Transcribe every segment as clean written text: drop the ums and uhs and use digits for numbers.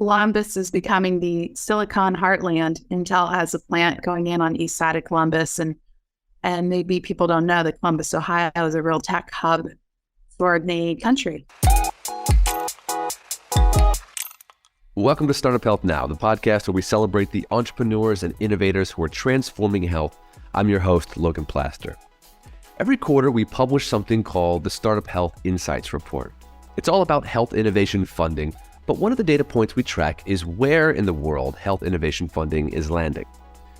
Columbus is becoming the Silicon heartland. Intel has a plant going in on the east side of Columbus, and maybe people don't know that Columbus, Ohio is a real tech hub for the country. Welcome to Startup Health Now, the podcast where we celebrate the entrepreneurs and innovators who are transforming health. I'm your host, Logan Plaster. Every quarter, we publish something called the Startup Health Insights Report. It's all about health innovation funding, but one of the data points we track is where in the world health innovation funding is landing.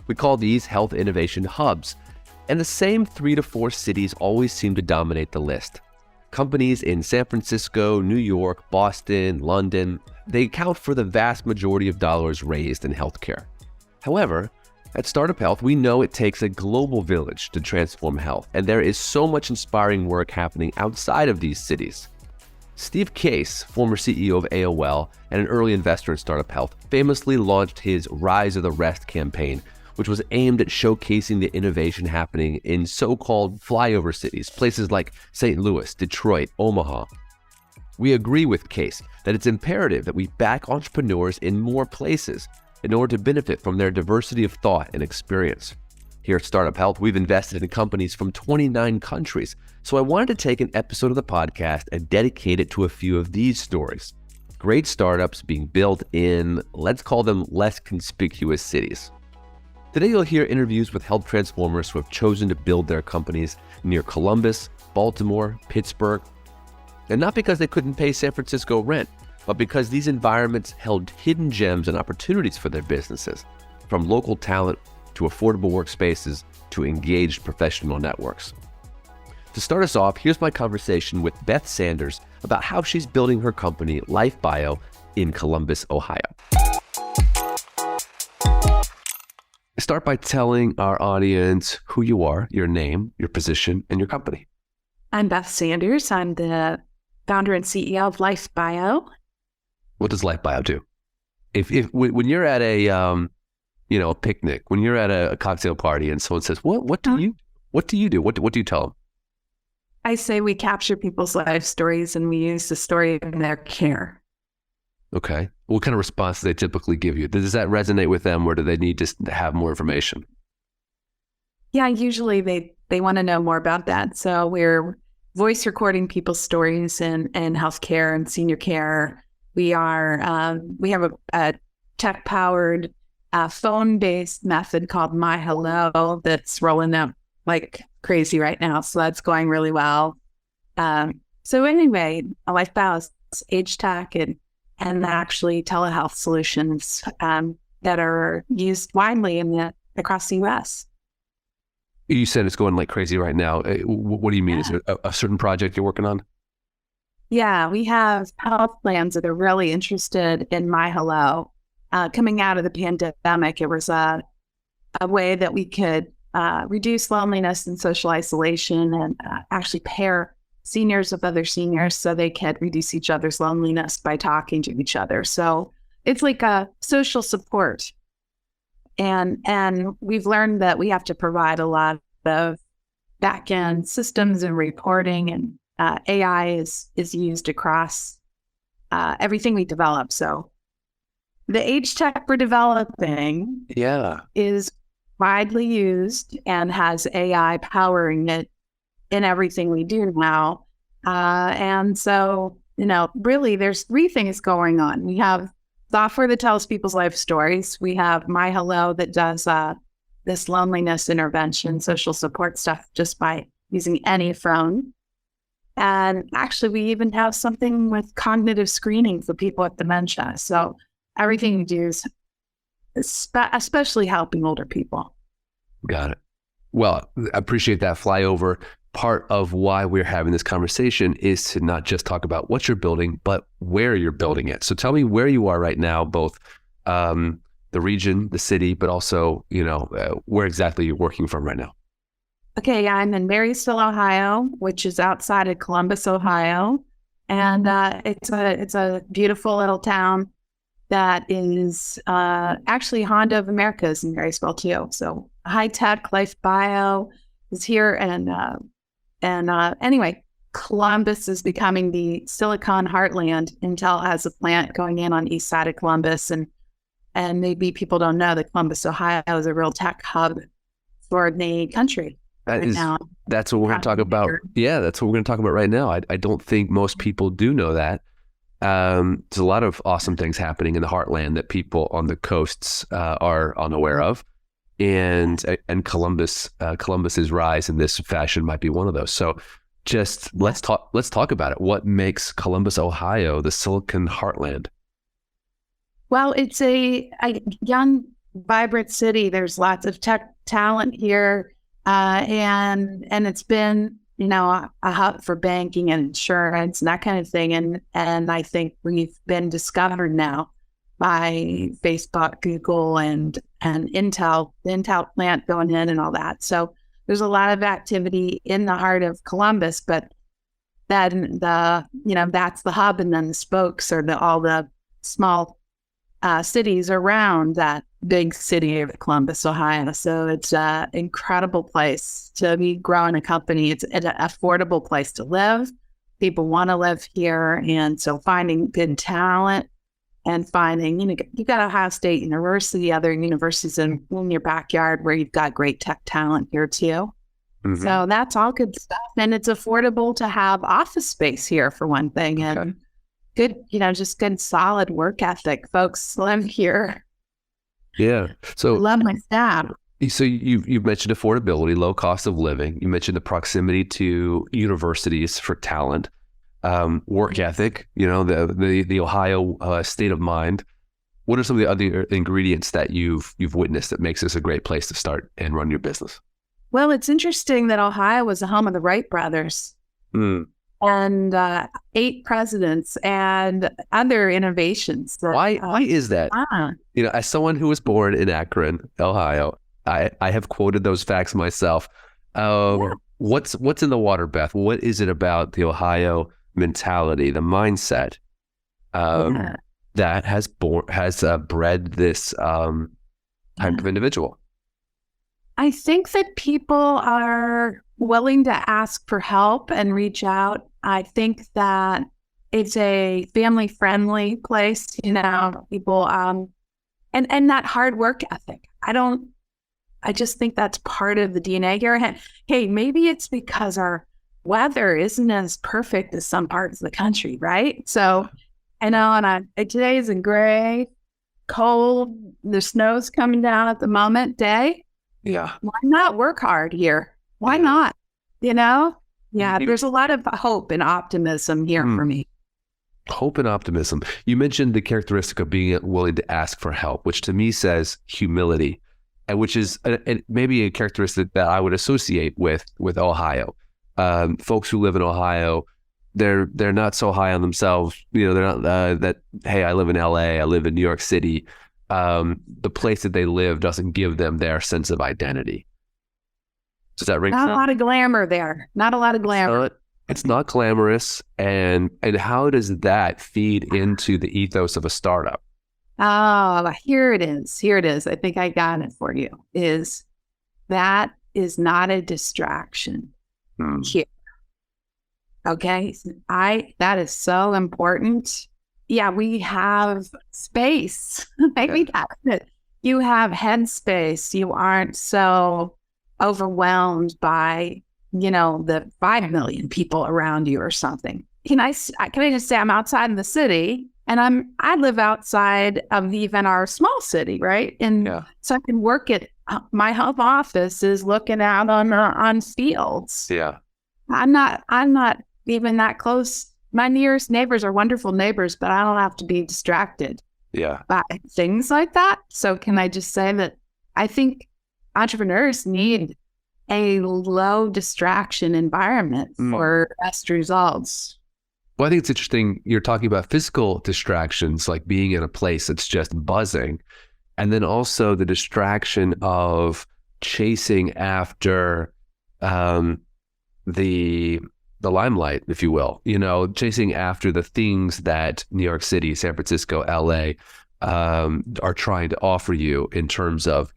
We call these health innovation hubs, and the same 3 to 4 cities always seem to dominate the list. Companies in San Francisco, New York, Boston, London, they account for the vast majority of dollars raised in healthcare. However, at Startup Health, we know it takes a global village to transform health, and there is so much inspiring work happening outside of these cities. Steve Case, former CEO of AOL and an early investor in Startup Health, famously launched his Rise of the Rest campaign, which was aimed at showcasing the innovation happening in so-called flyover cities, places like St. Louis, Detroit, Omaha. We agree with Case that it's imperative that we back entrepreneurs in more places in order to benefit from their diversity of thought and experience. Here at Startup Health, we've invested in companies from 29 countries, so I wanted to take an episode of the podcast and dedicate it to a few of these stories. Great startups being built in, let's call them less conspicuous cities. Today you'll hear interviews with health transformers who have chosen to build their companies near Columbus, Baltimore, Pittsburgh, and not because they couldn't pay San Francisco rent, but because these environments held hidden gems and opportunities for their businesses, from local talent to affordable workspaces to engaged professional networks. To start us off, here's my conversation with Beth Sanders about how she's building her company, LifeBio, in Columbus, Ohio. Start by telling our audience who you are, your name, your position, and your company. I'm Beth Sanders. I'm the founder and CEO of LifeBio. What does LifeBio do? When you're at a picnic, when you're at a cocktail party, and someone says, "What do you do? What do you tell them?" I say we capture people's life stories and we use the story in their care. Okay. What kind of response do they typically give you? Does that resonate with them, or do they need to have more information? Yeah, usually they want to know more about that. So we're voice recording people's stories in healthcare and senior care. We have a tech-powered phone-based method called My Hello that's rolling out like crazy right now. So that's going really well. So anyway, LifeBio is age tech and actually telehealth solutions that are used widely across the U.S. You said it's going like crazy right now. What do you mean? Yeah. Is there a certain project you're working on? Yeah, we have health plans that are really interested in My Hello. Coming out of the pandemic, it was a way that we could reduce loneliness and social isolation and actually pair seniors with other seniors so they could reduce each other's loneliness by talking to each other. So it's like a social support. And we've learned that we have to provide a lot of back-end systems and reporting, and AI is used across everything we develop. So the age tech we're developing is widely used and has AI powering it in everything we do now. And so, really there's 3 things going on. We have software that tells people's life stories. We have My Hello that does this loneliness intervention, social support stuff just by using any phone. And actually, we even have something with cognitive screening for people with dementia. So everything we do is especially helping older people. Got it. Well, I appreciate that flyover. Part of why we're having this conversation is to not just talk about what you're building, but where you're building it. So tell me where you are right now, both the region, the city, but also, where exactly you're working from right now. Okay, I'm in Marysville, Ohio, which is outside of Columbus, Ohio. And it's a beautiful little town that is actually Honda of America is in Marysville too. So high tech LifeBio is here, and anyway, Columbus is becoming the Silicon Heartland. Intel has a plant going in on the east side of Columbus, and maybe people don't know that Columbus, Ohio, is a real tech hub for the country right now. That's what we're going to talk about. Yeah, that's what we're going to talk about right now. I don't think most people do know that. There's a lot of awesome things happening in the heartland that people on the coasts are unaware of, and Columbus's rise in this fashion might be one of those. So, let's talk about it. What makes Columbus, Ohio, the Silicon Heartland? Well, it's a young, vibrant city. There's lots of tech talent here, and it's been, a hub for banking and insurance and that kind of thing. And I think we've been discovered now by Facebook, Google, and Intel, the Intel plant going in and all that. So there's a lot of activity in the heart of Columbus, but then that's the hub, and then the spokes are all the small cities around that big city of Columbus, Ohio. So it's an incredible place to be growing a company. It's an affordable place to live. People want to live here. And so finding good talent and finding, you've got Ohio State University, other universities in your backyard where you've got great tech talent here too. Mm-hmm. So that's all good stuff. And it's affordable to have office space here for one thing. And good, just good solid work ethic. Folks live here. Yeah. So I love my staff. So you've mentioned affordability, low cost of living. You mentioned the proximity to universities for talent, work ethic, the Ohio state of mind. What are some of the other ingredients that you've witnessed that makes this a great place to start and run your business? Well, it's interesting that Ohio was the home of the Wright brothers. And 8 presidents and other innovations. Why is that? As someone who was born in Akron, Ohio, I have quoted those facts myself. What's in the water, Beth? What is it about the Ohio mentality, the mindset that has bred this type of individual? I think that people are willing to ask for help and reach out. I think that it's a family-friendly place, people, and that hard work ethic. I just think that's part of the DNA here. Hey, maybe it's because our weather isn't as perfect as some parts of the country, right? So I know, today is a gray, cold, the snow's coming down at the moment day. Yeah. Why not work hard here? Why not? Yeah, there's a lot of hope and optimism here for me. Hope and optimism. You mentioned the characteristic of being willing to ask for help, which to me says humility, and which is maybe a characteristic that I would associate with Ohio. Folks who live in Ohio, they're not so high on themselves. They're not that, hey, I live in LA, I live in New York City. The place that they live doesn't give them their sense of identity. Does that ring? Not a lot of glamour there. Not a lot of glamour. It's not glamorous. And how does that feed into the ethos of a startup? Oh, here it is. I think I got it for you. That is not a distraction here. Okay. That is so important. Yeah, we have space. Maybe that's it. You have headspace. You aren't so overwhelmed by, the 5 million people around you or something. Can I just say I'm outside in the city, and I live outside of even our small city, right? And so I can work at my home office is looking out on fields. Yeah, I'm not even that close. My nearest neighbors are wonderful neighbors, but I don't have to be distracted by things like that. So can I just say that I think entrepreneurs need a low distraction environment for best results. Well, I think it's interesting. You're talking about physical distractions, like being in a place that's just buzzing, and then also the distraction of chasing after the limelight, if you will, chasing after the things that New York City, San Francisco, LA are trying to offer you in terms of,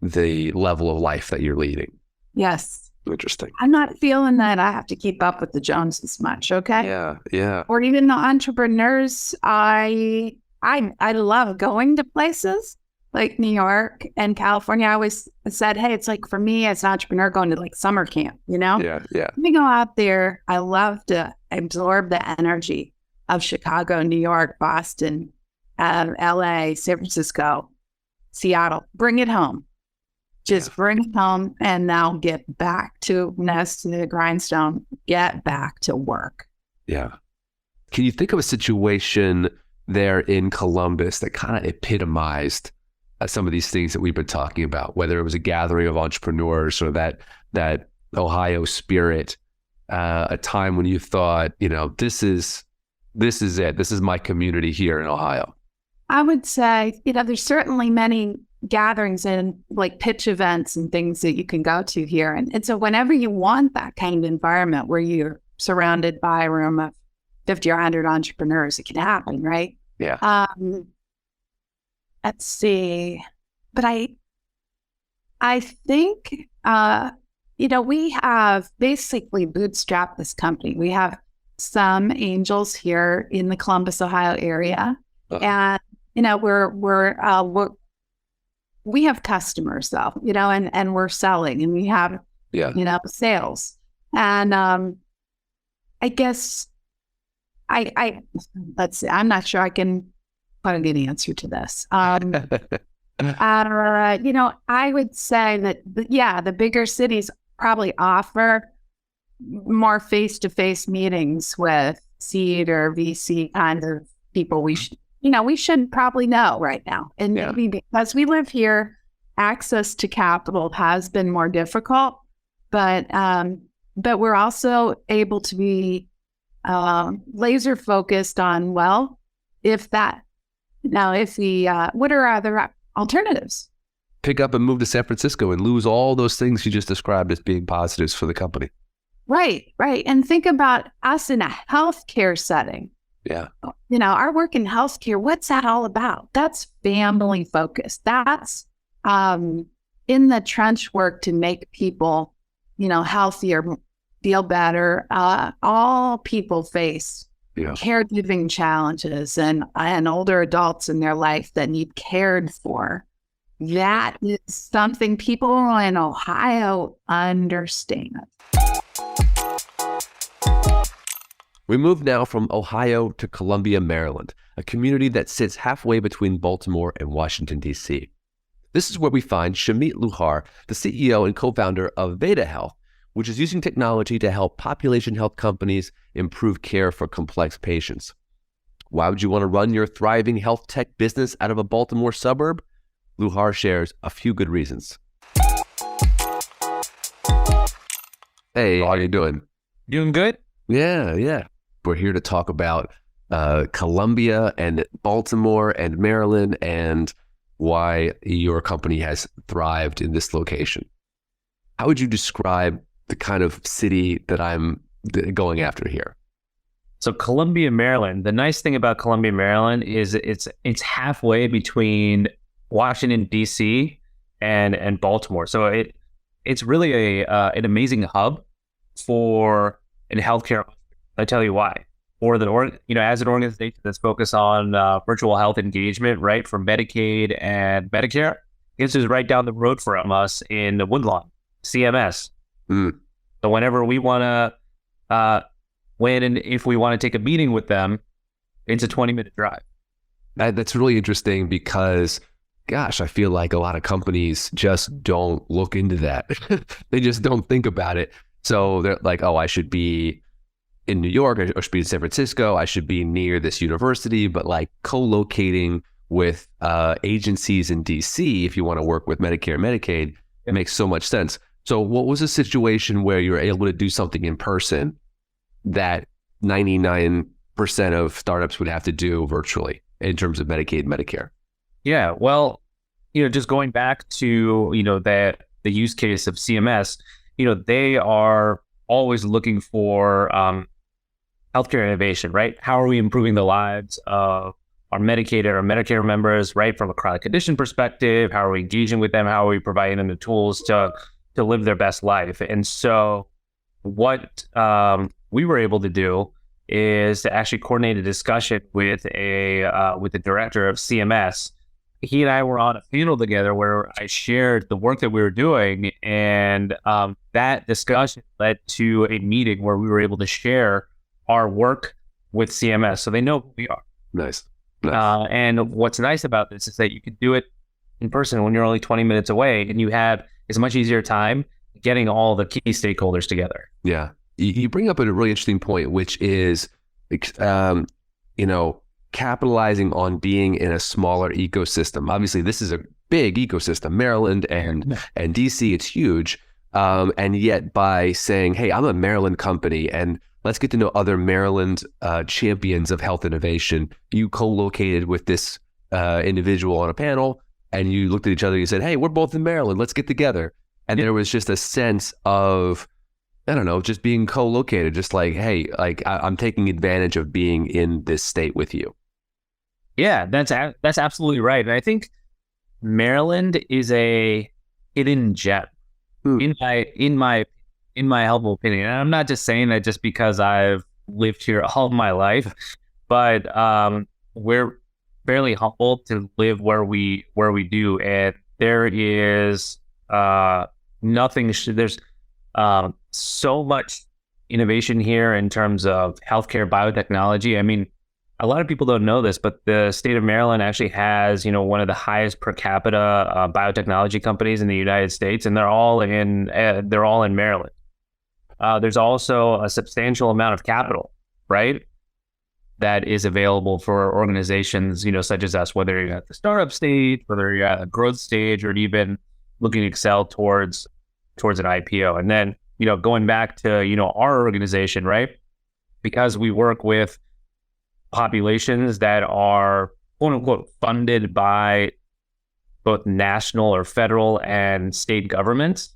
the level of life that you're leading. Yes. Interesting. I'm not feeling that I have to keep up with the Joneses much. Okay. Yeah. Yeah. Or even the entrepreneurs. I love going to places like New York and California. I always said, hey, it's like for me as an entrepreneur going to like summer camp, Yeah. Yeah. Let me go out there. I love to absorb the energy of Chicago, New York, Boston, LA, San Francisco, Seattle. Bring it home. Just bring it home and now get back to nest to the grindstone, get back to work. Yeah. Can you think of a situation there in Columbus that kind of epitomized some of these things that we've been talking about, whether it was a gathering of entrepreneurs or that Ohio spirit, a time when you thought, this is it. This is my community here in Ohio. I would say, there's certainly many gatherings and like pitch events and things that you can go to here. And so whenever you want that kind of environment where you're surrounded by a room of 50 or 100 entrepreneurs, it can happen, right? Yeah. Let's see. But I think, we have basically bootstrapped this company. We have some angels here in the Columbus, Ohio area. And, we have customers though, and we're selling and we have, sales. And I guess let's see, I'm not sure I can put a good answer to this. I would say that, the bigger cities probably offer more face-to-face meetings with seed or VC kind of people we should probably know right now. And maybe because we live here, access to capital has been more difficult, but we're also able to be laser focused on, what are other alternatives? Pick up and move to San Francisco and lose all those things you just described as being positives for the company. Right. And think about us in a healthcare setting. Yeah. Our work in healthcare, what's that all about? That's family focused. That's in the trench work to make people, healthier, feel better. All people face caregiving challenges and older adults in their life that need cared for. That is something people in Ohio understand. We move now from Ohio to Columbia, Maryland, a community that sits halfway between Baltimore and Washington, D.C. This is where we find Shamit Luhar, the CEO and co-founder of Veda Health, which is using technology to help population health companies improve care for complex patients. Why would you want to run your thriving health tech business out of a Baltimore suburb? Luhar shares a few good reasons. Hey, how are you doing? Doing good? Yeah. We're here to talk about Columbia and Baltimore and Maryland and why your company has thrived in this location. How would you describe the kind of city that I'm going after here? So Columbia, Maryland, the nice thing about Columbia, Maryland is it's halfway between Washington, D.C. and Baltimore. So it's really an amazing hub for in healthcare. I tell you why. Or as an organization that's focused on virtual health engagement, right, for Medicaid and Medicare, this is right down the road from us in Woodlawn, CMS. So whenever we want to, if we want to take a meeting with them, it's a 20-minute drive. That's really interesting because, gosh, I feel like a lot of companies just don't look into that. They just don't think about it. So they're like, oh, I should be in New York, I should be in San Francisco, I should be near this university, but like co-locating with agencies in DC, if you want to work with Medicare and Medicaid, it makes so much sense. So what was a situation where you were able to do something in person that 99% of startups would have to do virtually in terms of Medicaid and Medicare? Yeah, well, just going back to, the use case of CMS, they are always looking for healthcare innovation, right? How are we improving the lives of our Medicaid or Medicare members, right? From a chronic condition perspective, how are we engaging with them? How are we providing them the tools to to live their best life. And so what we were able to do is to actually coordinate a discussion with the director of CMS. He and I were on a panel together where I shared the work that we were doing, and that discussion led to a meeting where we were able to share our work with CMS, so they know who we are. Nice. And what's nice about this is that you can do it in person when you're only 20 minutes away, and you have as much easier time getting all the key stakeholders together. Yeah. You bring up a really interesting point, which is, capitalizing on being in a smaller ecosystem. Obviously, this is a big ecosystem, Maryland and DC, it's huge. And yet by saying, hey, I'm a Maryland company and let's get to know other Maryland champions of health innovation. You co-located with this individual on a panel and you looked at each other and you said, hey, we're both in Maryland, let's get together. And there was just a sense of, I don't know, just being co-located, just like, hey, like I'm taking advantage of being in this state with you. Yeah, that's absolutely right. And I think Maryland is a hidden gem in my humble opinion. And I'm not just saying that just because I've lived here all of my life, but we're fairly humble to live where we do, and there is there's so much innovation here in terms of healthcare biotechnology. I mean, a lot of people don't know this, but the state of Maryland actually has, one of the highest per capita biotechnology companies in the United States, and they're all in Maryland. There's also a substantial amount of capital, right, that is available for organizations, such as us, whether you're at the startup stage, whether you're at a growth stage, or even looking to excel towards an IPO. And then, going back to, our organization, right, because we work with populations that are quote unquote funded by both national or federal and state governments,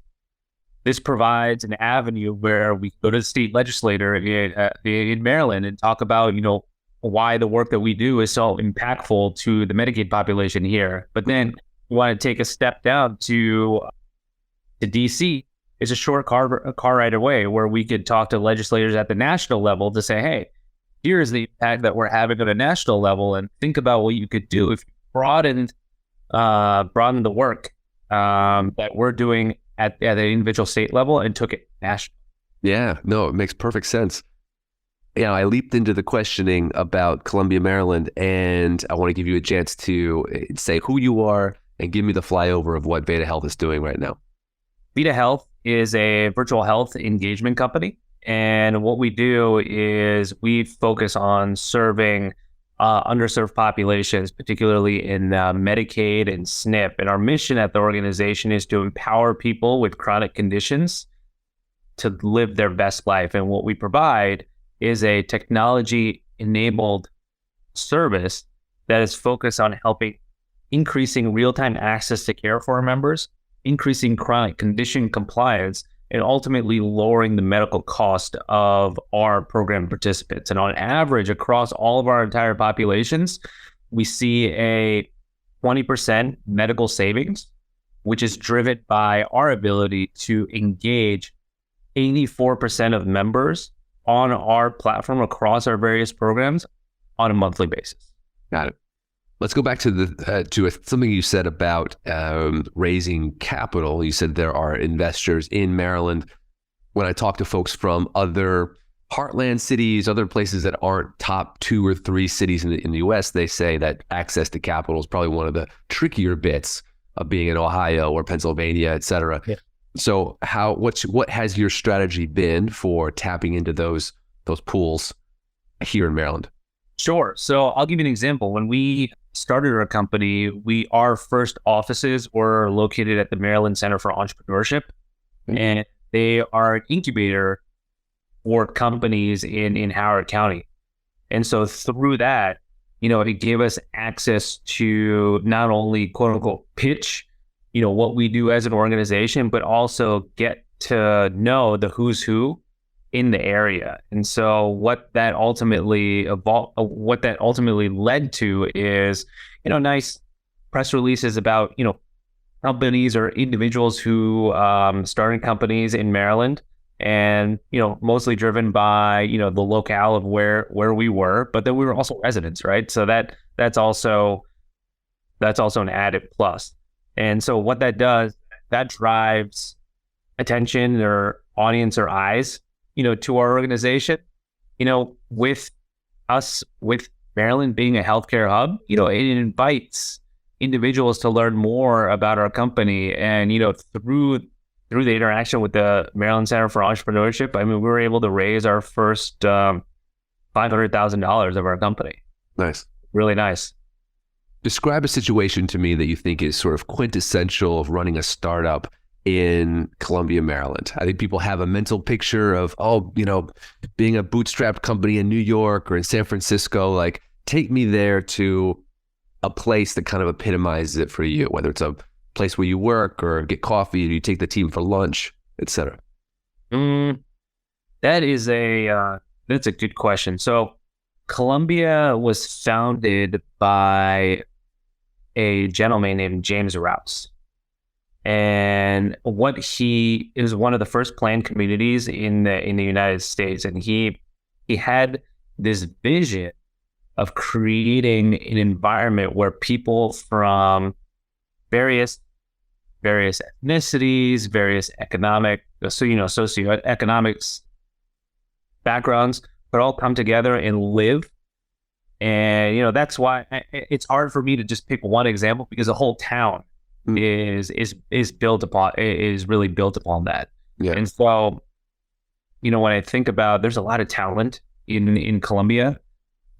this provides an avenue where we go to the state legislator in Maryland and talk about, why the work that we do is so impactful to the Medicaid population here. But then we want to take a step down to DC. It's a short car ride away where we could talk to legislators at the national level to say, hey, here's the impact that we're having at a national level, and think about what you could do if you broaden the work that we're doing at the individual state level and took it national. Yeah, no, it makes perfect sense. I leaped into the questioning about Columbia, Maryland, and I want to give you a chance to say who you are and give me the flyover of what Veda Health is doing right now. Veda Health is a virtual health engagement company. And what we do is we focus on serving underserved populations, particularly in Medicaid and SNP. And our mission at the organization is to empower people with chronic conditions to live their best life. And what we provide is a technology-enabled service that is focused on helping increasing real-time access to care for our members, increasing chronic condition compliance, and ultimately lowering the medical cost of our program participants. And on average, across all of our entire populations, we see a 20% medical savings, which is driven by our ability to engage 84% of members on our platform across our various programs on a monthly basis. Got it. Let's go back to something you said about raising capital. You said there are investors in Maryland. When I talk to folks from other heartland cities, other places that aren't top 2 or 3 cities in the U.S., they say that access to capital is probably one of the trickier bits of being in Ohio or Pennsylvania, et cetera. Yeah. So what has your strategy been for tapping into those pools here in Maryland? Sure. So I'll give you an example. When we started our company, our first offices were located at the Maryland Center for Entrepreneurship, and they are an incubator for companies in Howard County. And so through that, it gave us access to not only quote unquote pitch, what we do as an organization, but also get to know the who's who in the area. And so what that ultimately led to is, nice press releases about, companies or individuals who started companies in Maryland, and mostly driven by the locale of where we were, but then we were also residents, right? So that's also an added plus. And so what that does, that drives attention or audience or eyes, to our organization. With Maryland being a healthcare hub, it invites individuals to learn more about our company. And, through the interaction with the Maryland Center for Entrepreneurship, we were able to raise our first $500,000 of our company. Nice. Really nice. Describe a situation to me that you think is sort of quintessential of running a startup in Columbia, Maryland. I think people have a mental picture of, being a bootstrapped company in New York or in San Francisco. Like, take me there to a place that kind of epitomizes it for you, whether it's a place where you work or get coffee or you take the team for lunch, etc. That's a good question. So Columbia was founded by a gentleman named James Rouse. And it was one of the first planned communities in the United States. And he had this vision of creating an environment where people from various ethnicities, various socioeconomics backgrounds could all come together and live. And that's why it's hard for me to just pick one example, because the whole town is really built upon that. Yeah. And so when I think about, there's a lot of talent in Columbia.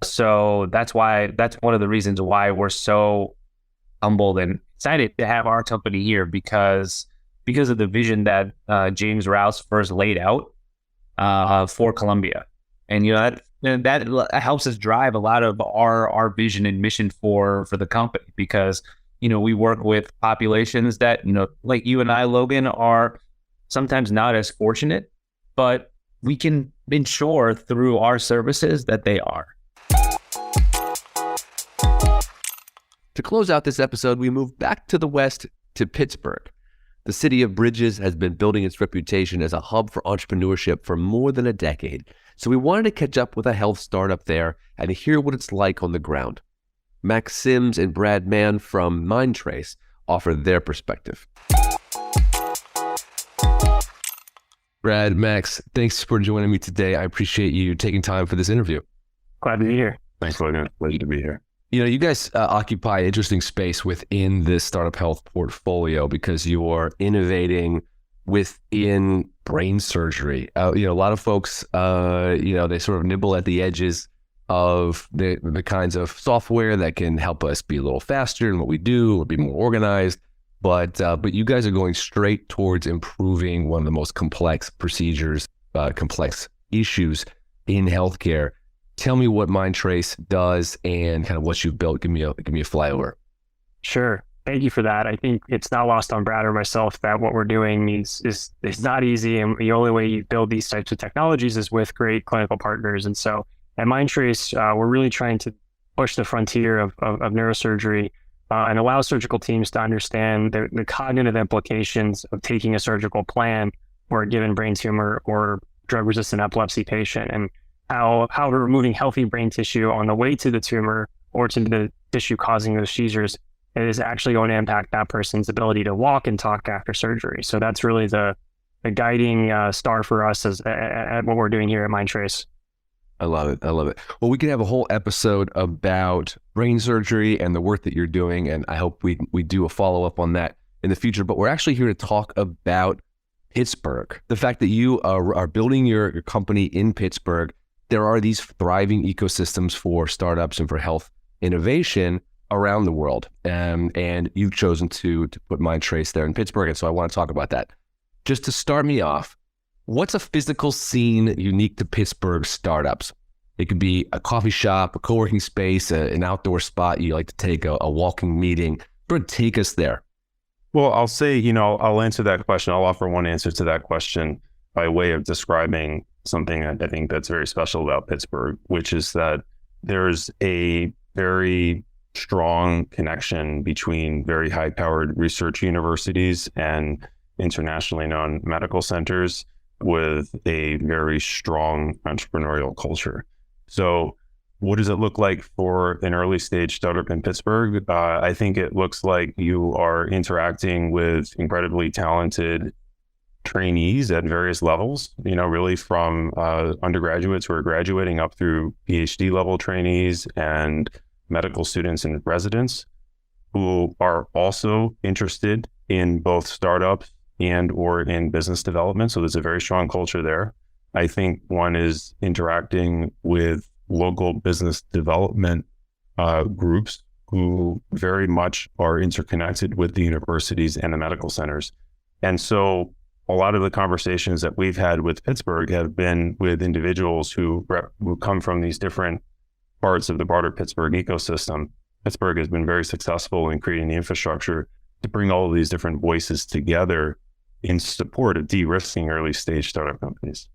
So that's one of the reasons why we're so humbled and excited to have our company here, because of the vision that James Rouse first laid out for Columbia. And that helps us drive a lot of our vision and mission for the company, because we work with populations that like you and I, Logan, are sometimes not as fortunate, but we can ensure through our services that they are. To close out this episode, we move back to the West to Pittsburgh. The city of bridges has been building its reputation as a hub for entrepreneurship for more than a decade. So we wanted to catch up with a health startup there and hear what it's like on the ground. Max Sims and Brad Mann from Mindtrace offer their perspective. Brad, Max, thanks for joining me today. I appreciate you taking time for this interview. Glad to be here. Thanks, Logan. Pleasure to be here. You guys occupy an interesting space within this startup health portfolio because you are innovating within brain surgery. A lot of folks, they sort of nibble at the edges of the kinds of software that can help us be a little faster in what we do or be more organized. But you guys are going straight towards improving one of the most complex procedures, complex issues in healthcare. Tell me what Mindtrace does and kind of what you've built. Give me a flyover. Sure. Thank you for that. I think it's not lost on Brad or myself that what we're doing is not easy. And the only way you build these types of technologies is with great clinical partners. And so at Mindtrace, we're really trying to push the frontier of neurosurgery and allow surgical teams to understand the cognitive implications of taking a surgical plan for a given brain tumor or drug-resistant epilepsy patient, and how removing healthy brain tissue on the way to the tumor or to the tissue causing those seizures is actually going to impact that person's ability to walk and talk after surgery. So that's really the guiding star for us at what we're doing here at Mindtrace. I love it. Well, we can have a whole episode about brain surgery and the work that you're doing, and I hope we do a follow-up on that in the future. But we're actually here to talk about Pittsburgh. The fact that you are building your company in Pittsburgh. There are these thriving ecosystems for startups and for health innovation around the world. And you've chosen to put Mindtrace there in Pittsburgh. And so I want to talk about that. Just to start me off, what's a physical scene unique to Pittsburgh startups? It could be a coffee shop, a co-working space, an outdoor spot you like to take, a walking meeting. But take us there. Well, I'll say, I'll answer that question. I'll offer one answer to that question by way of describing something I think that's very special about Pittsburgh, which is that there's a very strong connection between very high-powered research universities and internationally known medical centers with a very strong entrepreneurial culture. So what does it look like for an early stage startup in Pittsburgh? I think it looks like you are interacting with incredibly talented trainees at various levels, really from undergraduates who are graduating up through PhD level trainees and medical students and residents who are also interested in both startups and or in business development. So there's a very strong culture there. I think one is interacting with local business development groups who very much are interconnected with the universities and the medical centers. And so a lot of the conversations that we've had with Pittsburgh have been with individuals who come from these different parts of the broader Pittsburgh ecosystem. Pittsburgh has been very successful in creating the infrastructure to bring all of these different voices together in support of de-risking early stage startup companies.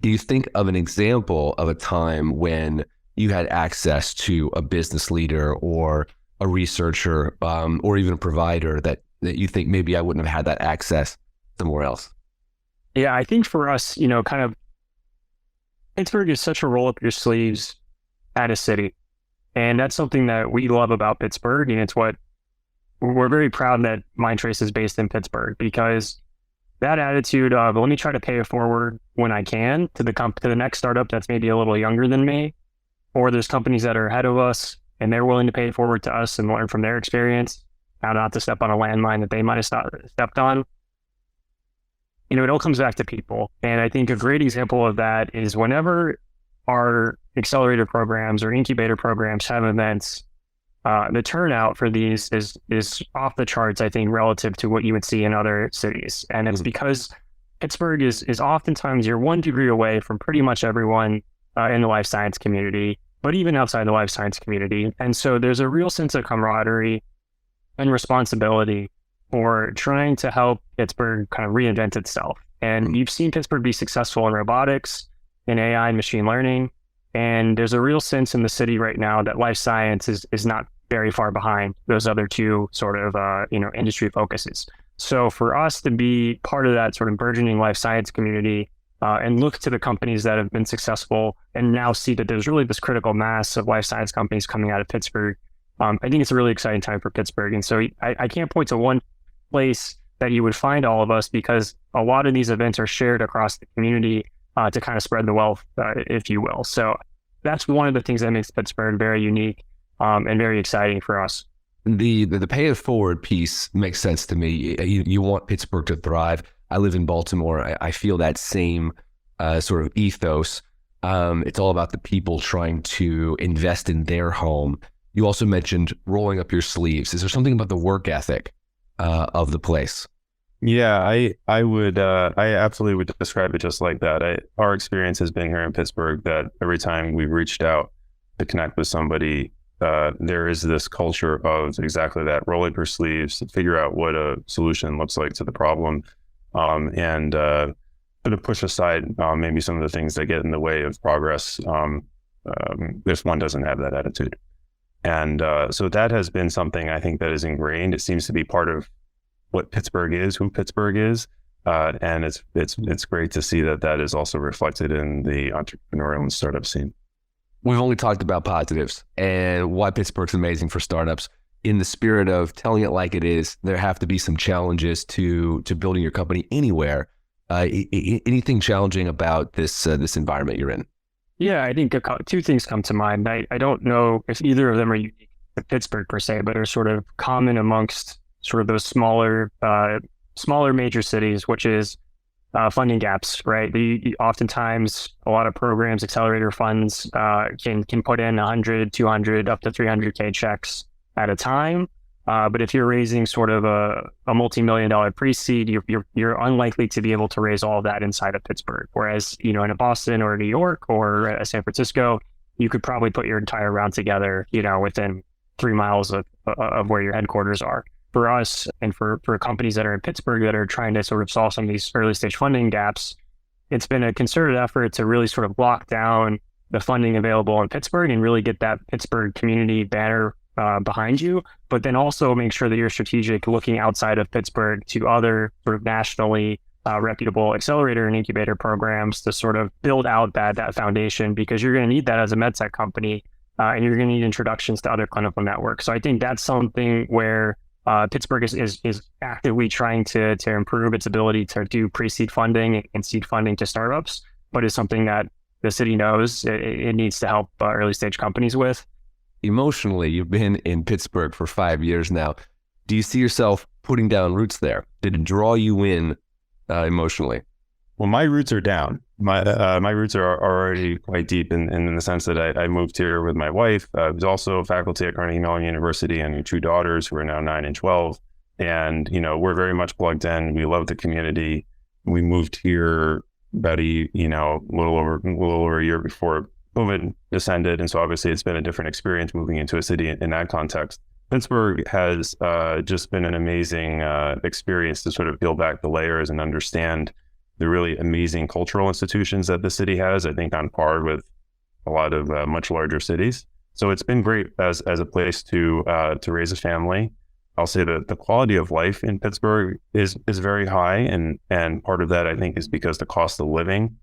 Do you think of an example of a time when you had access to a business leader or a researcher or even a provider that you think maybe I wouldn't have had that access somewhere else? Yeah, I think for us, kind of Pittsburgh is such a roll up your sleeves at a city. And that's something that we love about Pittsburgh. And it's what we're very proud that Mindtrace is based in Pittsburgh, because that attitude of let me try to pay it forward when I can to the next startup that's maybe a little younger than me, or there's companies that are ahead of us and they're willing to pay it forward to us and learn from their experience, how not to step on a landmine that they might have stepped on. It all comes back to people. And I think a great example of that is whenever our accelerator programs or incubator programs have events, the turnout for these is off the charts, I think, relative to what you would see in other cities. And it's because Pittsburgh is oftentimes you're 1 degree away from pretty much everyone in the life science community, but even outside the life science community. And so there's a real sense of camaraderie and responsibility for trying to help Pittsburgh kind of reinvent itself. And you've seen Pittsburgh be successful in robotics, in AI and machine learning. And there's a real sense in the city right now that life science is not very far behind those other two sort of, industry focuses. So for us to be part of that sort of burgeoning life science community and look to the companies that have been successful and now see that there's really this critical mass of life science companies coming out of Pittsburgh, I think it's a really exciting time for Pittsburgh. And so I can't point to one place that you would find all of us, because a lot of these events are shared across the community to kind of spread the wealth, if you will. So that's one of the things that makes Pittsburgh very unique and very exciting for us. The pay it forward piece makes sense to me. You want Pittsburgh to thrive. I live in Baltimore. I feel that same sort of ethos. It's all about the people trying to invest in their home. You also mentioned rolling up your sleeves. Is there something about the work ethic of the place? Yeah, I absolutely would describe it just like that. Our experience has been here in Pittsburgh that every time we've reached out to connect with somebody, there is this culture of exactly that: roll up your sleeves, figure out what a solution looks like to the problem, and sort of push aside maybe some of the things that get in the way of progress if one doesn't have that attitude. And so that has been something I think that is ingrained. It seems to be part of what Pittsburgh is, who Pittsburgh is, and it's great to see that is also reflected in the entrepreneurial and startup scene. We've only talked about positives and why Pittsburgh's amazing for startups. In the spirit of telling it like it is, there have to be some challenges to building your company anywhere. Anything challenging about this environment you're in? Yeah, I think two things come to mind. I don't know if either of them are unique to Pittsburgh per se, but are sort of common amongst sort of those smaller major cities, which is funding gaps, right? Oftentimes, a lot of programs, accelerator funds can put in 100, 200, up to 300K checks at a time. But if you're raising sort of a multi-million-dollar pre-seed, you're unlikely to be able to raise all of that inside of Pittsburgh. Whereas, in a Boston or a New York or a San Francisco, you could probably put your entire round together, within 3 miles of where your headquarters are. For us and for companies that are in Pittsburgh that are trying to sort of solve some of these early stage funding gaps, it's been a concerted effort to really sort of lock down the funding available in Pittsburgh and really get that Pittsburgh community banner behind you, but then also make sure that you're strategic, looking outside of Pittsburgh to other sort of nationally reputable accelerator and incubator programs to sort of build out that foundation, because you're going to need that as a medtech company, and you're going to need introductions to other clinical networks. So I think that's something where Pittsburgh is actively trying to improve its ability to do pre-seed funding and seed funding to startups, but is something that the city knows it needs to help early stage companies with. Emotionally, you've been in Pittsburgh for 5 years now. Do you see yourself putting down roots there? Did it draw you in emotionally? Well, my roots are down. My roots are already quite deep in the sense that I moved here with my wife. I was also faculty at Carnegie Mellon University, and 2 daughters who are now 9 and 12. And, we're very much plugged in. We love the community. We moved here about a little over a year before COVID descended. And so obviously it's been a different experience moving into a city in that context. Pittsburgh has just been an amazing experience to sort of peel back the layers and understand the really amazing cultural institutions that the city has, I think on par with a lot of much larger cities. So it's been great as a place to raise a family. I'll say that the quality of life in Pittsburgh is very high. And part of that, I think, is because the cost of living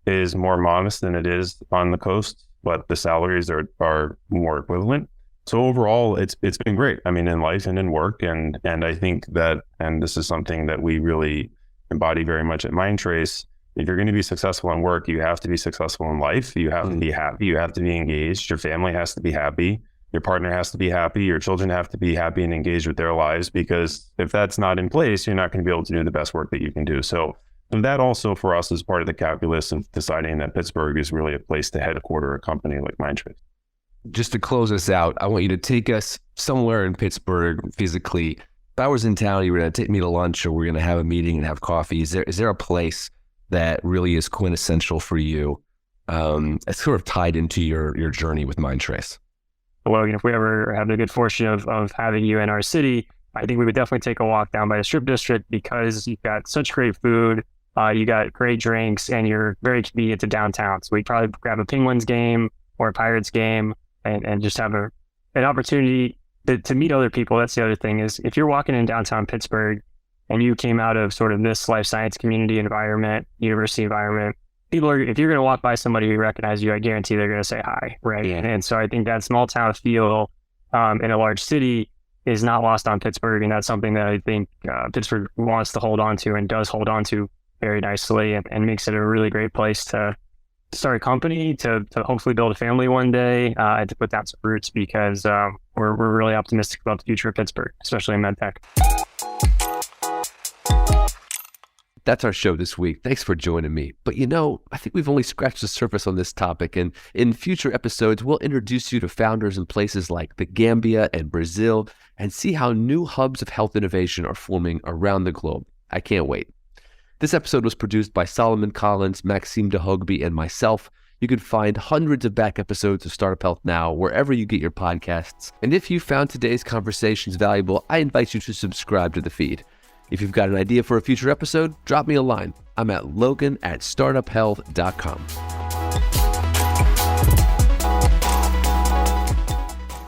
is more modest than it is on the coast, but the salaries are more equivalent. So overall, it's been great. I mean, in life and in work. And I think that, and this is something that we really embody very much at Mindtrace, if you're going to be successful in work, you have to be successful in life. You have to be happy. You have to be engaged. Your family has to be happy. Your partner has to be happy. Your children have to be happy and engaged with their lives, because if that's not in place, you're not going to be able to do the best work that you can do. So that also for us is part of the calculus of deciding that Pittsburgh is really a place to headquarter a company like Mindtrace. Just to close us out, I want you to take us somewhere in Pittsburgh physically. If I was in town, you were going to take me to lunch, or we're going to have a meeting and have coffee. Is there a place that really is quintessential for you, it's sort of tied into your journey with Mindtrace? Logan, if we ever have the good fortune of having you in our city, I think we would definitely take a walk down by the Strip District, because you've got such great food, you got great drinks, and you're very convenient to downtown. So we'd probably grab a Penguins game or a Pirates game and just have an opportunity to meet other people. That's the other thing, is if you're walking in downtown Pittsburgh and you came out of sort of this life science community environment, university environment, if you're going to walk by somebody who recognizes you, I guarantee they're going to say hi, right? Yeah. And so I think that small town feel in a large city is not lost on Pittsburgh. And that's something that I think Pittsburgh wants to hold on to, and does hold on to very nicely, and makes it a really great place to start a company, to hopefully build a family one day, and to put down some roots, because we're really optimistic about the future of Pittsburgh, especially in medtech. That's our show this week. Thanks for joining me. But I think we've only scratched the surface on this topic, and in future episodes, we'll introduce you to founders in places like the Gambia and Brazil, and see how new hubs of health innovation are forming around the globe. I can't wait. This episode was produced by Solomon Collins, Maxime DeHogby, and myself. You can find hundreds of back episodes of Startup Health Now wherever you get your podcasts. And if you found today's conversations valuable, I invite you to subscribe to the feed. If you've got an idea for a future episode, drop me a line. I'm at logan@startuphealth.com.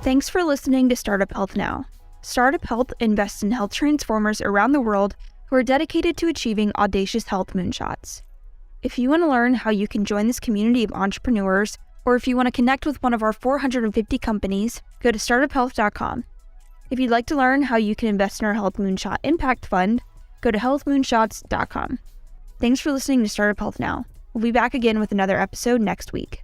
Thanks for listening to Startup Health Now. Startup Health invests in health transformers around the world who are dedicated to achieving audacious health moonshots. If you want to learn how you can join this community of entrepreneurs, or if you want to connect with one of our 450 companies, go to startuphealth.com. If you'd like to learn how you can invest in our Health Moonshot Impact Fund, go to healthmoonshots.com. Thanks for listening to Startup Health Now. We'll be back again with another episode next week.